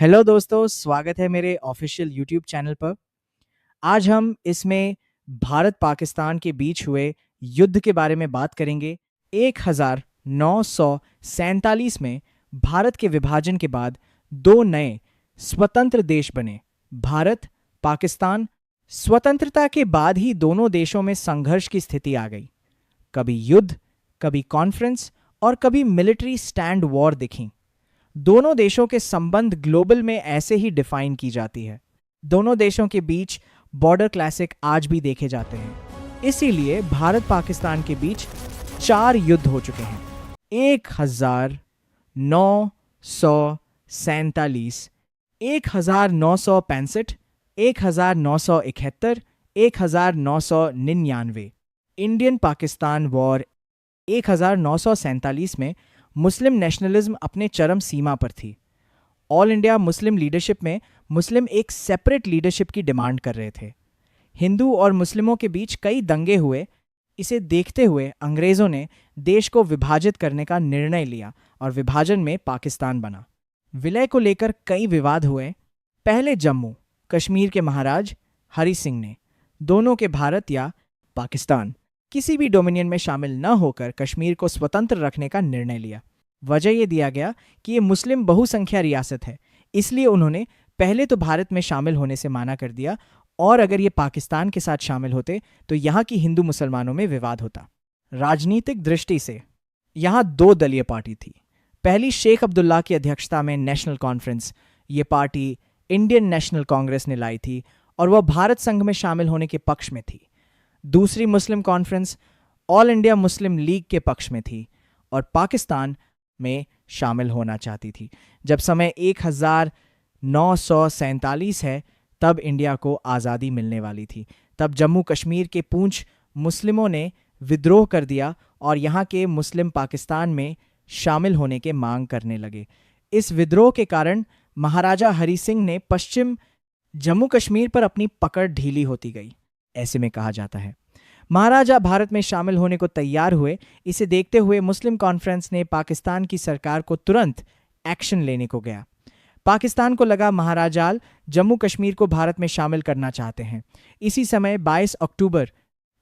Hello दोस्तों, स्वागत है मेरे ऑफिशियल यूट्यूब चैनल पर। आज हम इसमें भारत पाकिस्तान के बीच हुए युद्ध के बारे में बात करेंगे। 1947 में भारत के विभाजन के बाद दो नए स्वतंत्र देश बने, भारत पाकिस्तान। स्वतंत्रता के बाद ही दोनों देशों में संघर्ष की स्थिति आ गई। कभी युद्ध, कभी कॉन्फ्रेंस और कभी मिलिट्री स्टैंड वॉर दिखी। दोनों देशों के संबंध ग्लोबल में ऐसे ही डिफाइन की जाती है। दोनों देशों के बीच बॉर्डर क्लासिक आज भी देखे जाते हैं। इसीलिए भारत पाकिस्तान के बीच 4 युद्ध हो चुके हैं। 1947, 1965, 1971, 1999। इंडियन पाकिस्तान वॉर 1947 में मुस्लिम नेशनलिज्म अपने चरम सीमा पर थी। ऑल इंडिया मुस्लिम लीडरशिप में मुस्लिम एक सेपरेट लीडरशिप की डिमांड कर रहे थे। हिंदू और मुस्लिमों के बीच कई दंगे हुए। इसे देखते हुए अंग्रेजों ने देश को विभाजित करने का निर्णय लिया और विभाजन में पाकिस्तान बना। विलय को लेकर कई विवाद हुए। पहले जम्मू कश्मीर के महाराज हरि सिंह ने दोनों के भारत या पाकिस्तान किसी भी डोमिनियन में शामिल न होकर कश्मीर को स्वतंत्र रखने का निर्णय लिया। वजह यह दिया गया कि ये मुस्लिम बहुसंख्या रियासत है, इसलिए उन्होंने पहले तो भारत में शामिल होने से माना कर दिया, और अगर ये पाकिस्तान के साथ शामिल होते तो यहाँ की हिंदू मुसलमानों में विवाद होता। राजनीतिक दृष्टि से यहाँ 2 दलीय पार्टी थी। पहली शेख अब्दुल्ला की अध्यक्षता में नेशनल कॉन्फ्रेंस, ये पार्टी इंडियन नेशनल कांग्रेस ने लाई थी और वह भारत संघ में शामिल होने के पक्ष में थी। दूसरी Muslim conference all India Muslim League के पक्ष में थी और पाकिस्तान में शामिल होना चाहती थी। जब समय 1947 है, तब इंडिया को आज़ादी मिलने वाली थी। तब जम्मू कश्मीर के पूंछ मुस्लिमों ने विद्रोह कर दिया और यहाँ के मुस्लिम पाकिस्तान में शामिल होने के मांग करने लगे। इस विद्रोह के कारण महाराजा हरि सिंह ने पश्चिम जम्मू कश्मीर पर अपनी पकड़ ढीली होती गई, ऐसे में कहा जाता है। महाराजा भारत में शामिल होने को तैयार हुए। इसे देखते हुए मुस्लिम कॉन्फ्रेंस ने पाकिस्तान की सरकार को तुरंत एक्शन लेने को गया। पाकिस्तान को लगा महाराजाल जम्मू कश्मीर को भारत में शामिल करना चाहते हैं। इसी समय 22 अक्टूबर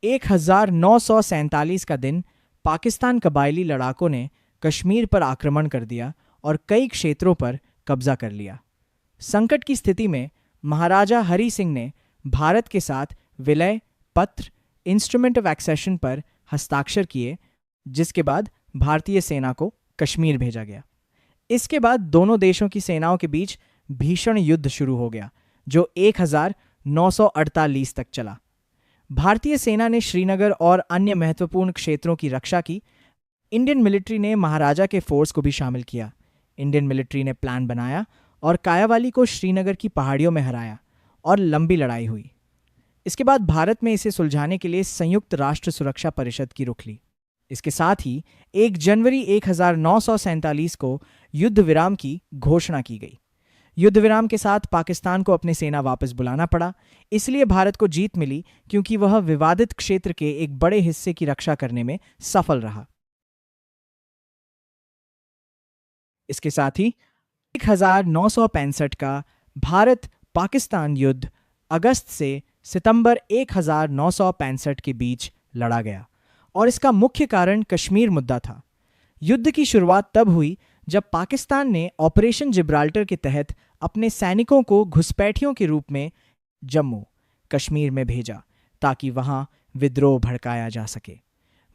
1947 का दिन पाकिस्तान कबायली लड़ाकों ने कश्मीर पर आक्रमण कर दिया और कई क्षेत्रों पर कब्जा कर लिया। संकट की स्थिति में महाराजा हरि सिंह ने भारत के साथ विलय पत्र, इंस्ट्रूमेंट ऑफ एक्सेशन पर हस्ताक्षर किए, जिसके बाद भारतीय सेना को कश्मीर भेजा गया। इसके बाद दोनों देशों की सेनाओं के बीच भीषण युद्ध शुरू हो गया, जो 1948 तक चला। भारतीय सेना ने श्रीनगर और अन्य महत्वपूर्ण क्षेत्रों की रक्षा की। इंडियन मिलिट्री ने महाराजा के फोर्स को भी शामिल किया। इंडियन मिलिट्री ने प्लान बनाया और कायावाली को श्रीनगर की पहाड़ियों में हराया और लंबी लड़ाई हुई। इसके बाद भारत में इसे सुलझाने के लिए संयुक्त राष्ट्र सुरक्षा परिषद की रुख ली। इसके साथ ही 1 जनवरी 1947 को युद्ध विराम की घोषणा की गई। युद्ध विराम के साथ पाकिस्तान को अपनी सेना वापस बुलाना पड़ा। इसलिए भारत को जीत मिली, क्योंकि वह विवादित क्षेत्र के एक बड़े हिस्से की रक्षा करने में सफल रहा। इसके साथ ही 1965 का भारत पाकिस्तान युद्ध अगस्त से सितंबर 1965 के बीच लड़ा गया और इसका मुख्य कारण कश्मीर मुद्दा था। युद्ध की शुरुआत तब हुई जब पाकिस्तान ने ऑपरेशन जिब्राल्टर के तहत अपने सैनिकों को घुसपैठियों के रूप में जम्मू कश्मीर में भेजा, ताकि वहां विद्रोह भड़काया जा सके।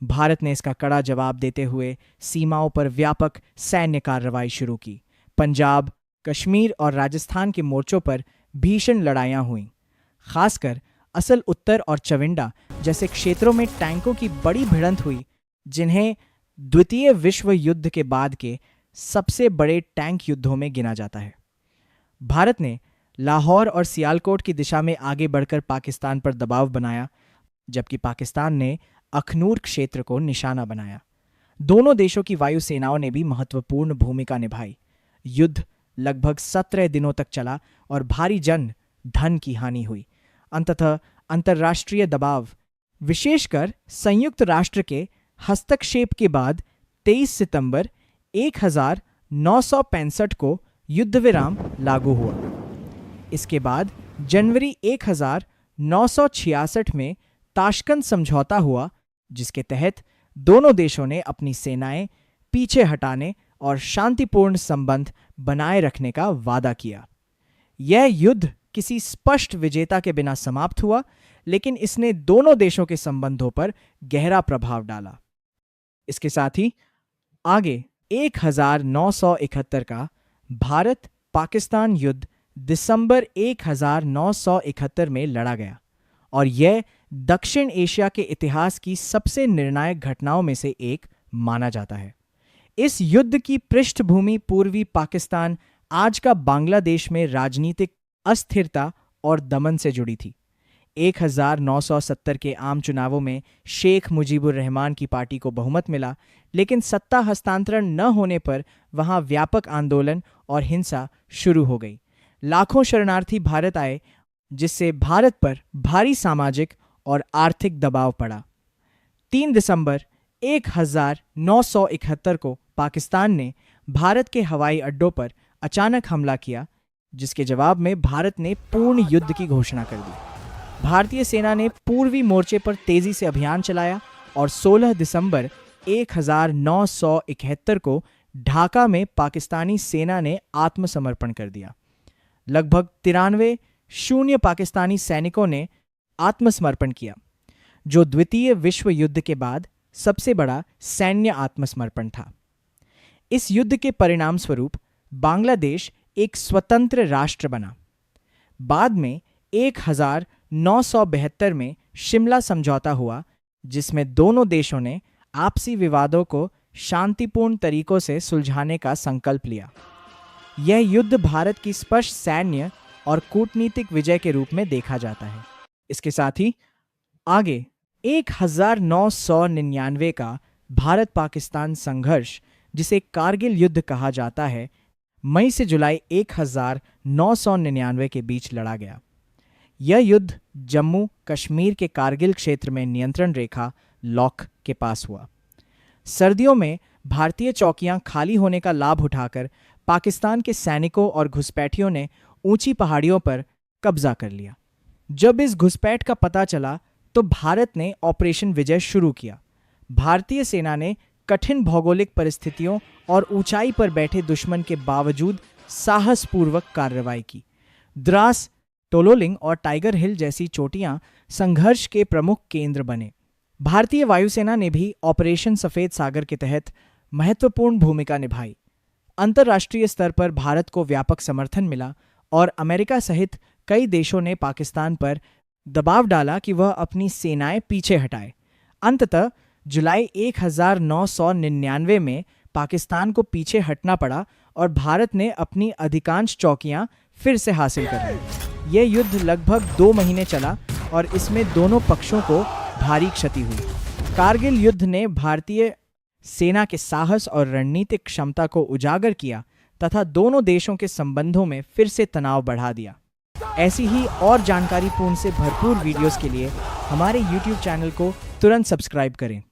भारत ने इसका कड़ा जवाब देते हुए सीमाओं पर व्यापक सैन्य कार्रवाई शुरू की। पंजाब, कश्मीर और राजस्थान के मोर्चों पर भीषण लड़ाइयां हुईं। खासकर असल उत्तर और चविंडा जैसे क्षेत्रों में टैंकों की बड़ी भिड़ंत हुई, जिन्हें द्वितीय विश्व युद्ध के बाद के सबसे बड़े टैंक युद्धों में गिना जाता है। भारत ने लाहौर और सियालकोट की दिशा में आगे बढ़कर पाकिस्तान पर दबाव बनाया, जबकि पाकिस्तान ने अखनूर क्षेत्र को निशाना बनाया। दोनों देशों की वायुसेनाओं ने भी महत्वपूर्ण भूमिका निभाई। युद्ध लगभग 17 दिनों तक चला और भारी धन की हानि हुई। अंततः अंतर्राष्ट्रीय दबाव, विशेषकर संयुक्त राष्ट्र के हस्तक्षेप के बाद 23 सितंबर 1965 को युद्ध विराम लागू हुआ। इसके बाद जनवरी 1966 में ताशकंद समझौता हुआ, जिसके तहत दोनों देशों ने अपनी सेनाएं पीछे हटाने और शांतिपूर्ण संबंध बनाए रखने का वादा किया। यह युद्ध किसी स्पष्ट विजेता के बिना समाप्त हुआ, लेकिन इसने दोनों देशों के संबंधों पर गहरा प्रभाव डाला। इसके साथ ही आगे 1971 का भारत पाकिस्तान युद्ध दिसंबर 1971 में लड़ा गया और यह दक्षिण एशिया के इतिहास की सबसे निर्णायक घटनाओं में से एक माना जाता है। इस युद्ध की पृष्ठभूमि पूर्वी पाकिस्तान, आज का बांग्लादेश में राजनीतिक अस्थिरता और दमन से जुड़ी थी। 1970 के आम चुनावों में शेख मुजीबुर रहमान की पार्टी को बहुमत मिला, लेकिन सत्ता हस्तांतरण न होने पर वहां व्यापक आंदोलन और हिंसा शुरू हो गई। लाखों शरणार्थी भारत आए, जिससे भारत पर भारी सामाजिक और आर्थिक दबाव पड़ा। 3 दिसंबर 1971 को पाकिस्तान ने भारत के हवाई अड्डों पर अचानक हमला किया, जिसके जवाब में भारत ने पूर्ण युद्ध की घोषणा कर दी। भारतीय सेना ने पूर्वी मोर्चे पर तेजी से अभियान चलाया और 16 दिसंबर 1971 को ढाका में पाकिस्तानी सेना ने आत्मसमर्पण कर दिया। लगभग 93 शून्य पाकिस्तानी सैनिकों ने आत्मसमर्पण किया, जो द्वितीय विश्व युद्ध के बाद सबसे बड़ा सैन्य आत्मसमर्पण था। इस युद्ध के परिणाम स्वरूप बांग्लादेश एक स्वतंत्र राष्ट्र बना। बाद में 1972 में शिमला समझौता हुआ, जिसमें दोनों देशों ने आपसी विवादों को शांतिपूर्ण तरीकों से सुलझाने का संकल्प लिया। यह युद्ध भारत की स्पष्ट सैन्य और कूटनीतिक विजय के रूप में देखा जाता है। इसके साथ ही आगे 1999 का भारत पाकिस्तान संघर्ष, जिसे कारगिल युद्ध कहा जाता है, मई से जुलाई 1999 के बीच लड़ा गया। यह युद्ध जम्मू कश्मीर के कारगिल क्षेत्र में नियंत्रण रेखा लॉक के पास हुआ। सर्दियों में भारतीय चौकियां खाली होने का लाभ उठाकर पाकिस्तान के सैनिकों और घुसपैठियों ने ऊंची पहाड़ियों पर कब्जा कर लिया। जब इस घुसपैठ का पता चला तो भारत ने ऑपरेशन विजय शुरू किया। भारतीय सेना ने कठिन भौगोलिक परिस्थितियों और ऊंचाई पर बैठे दुश्मन के बावजूद साहसपूर्वक कार्रवाई की। द्रास, टोलोलिंग और टाइगर हिल जैसी चोटियां संघर्ष के प्रमुख केंद्र बने। भारतीय वायुसेना ने भी ऑपरेशन सफेद सागर के तहत महत्वपूर्ण भूमिका निभाई। अंतर्राष्ट्रीय स्तर पर भारत को व्यापक समर्थन मिला और अमेरिका सहित कई देशों ने पाकिस्तान पर दबाव डाला कि वह अपनी सेनाएं पीछे हटाए। अंततः जुलाई 1999 में पाकिस्तान को पीछे हटना पड़ा और भारत ने अपनी अधिकांश चौकियां फिर से हासिल कर ली। यह युद्ध लगभग 2 महीने चला और इसमें दोनों पक्षों को भारी क्षति हुई। कारगिल युद्ध ने भारतीय सेना के साहस और रणनीतिक क्षमता को उजागर किया तथा दोनों देशों के संबंधों में फिर से तनाव बढ़ा दिया। ऐसी ही और जानकारीपूर्ण से भरपूर वीडियोस के लिए हमारे YouTube चैनल को तुरंत सब्सक्राइब करें।